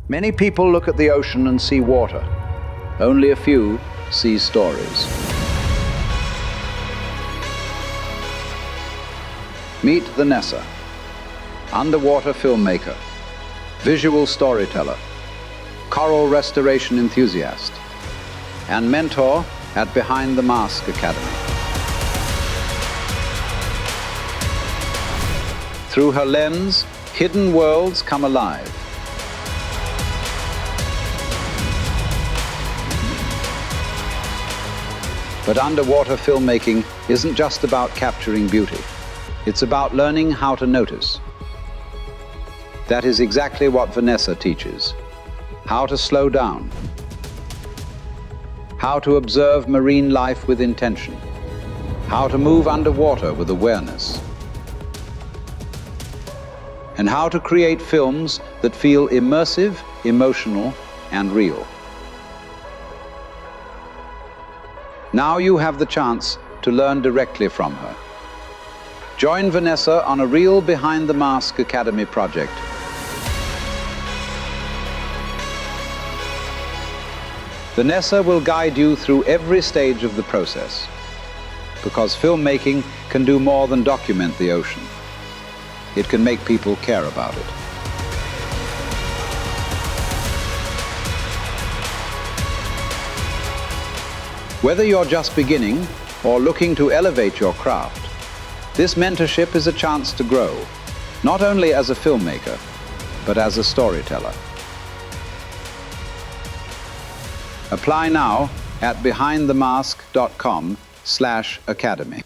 Many people look at the ocean and see water. Only a few see stories. Meet Vanessa, underwater filmmaker, visual storyteller, coral restoration enthusiast, and mentor at Behind the Mask Academy. Through her lens, hidden worlds come alive. But underwater filmmaking isn't just about capturing beauty. It's about learning how to notice. That is exactly what Vanessa teaches. How to slow down. How to observe marine life with intention. How to move underwater with awareness. And how to create films that feel immersive, emotional, and real. Now you have the chance to learn directly from her. Join Vanessa on a real Behind the Mask Academy project. Vanessa will guide you through every stage of the process, because filmmaking can do more than document the ocean. It can make people care about it. Whether you're just beginning or looking to elevate your craft, this mentorship is a chance to grow, not only as a filmmaker, but as a storyteller. Apply now at behindthemask.com/academy.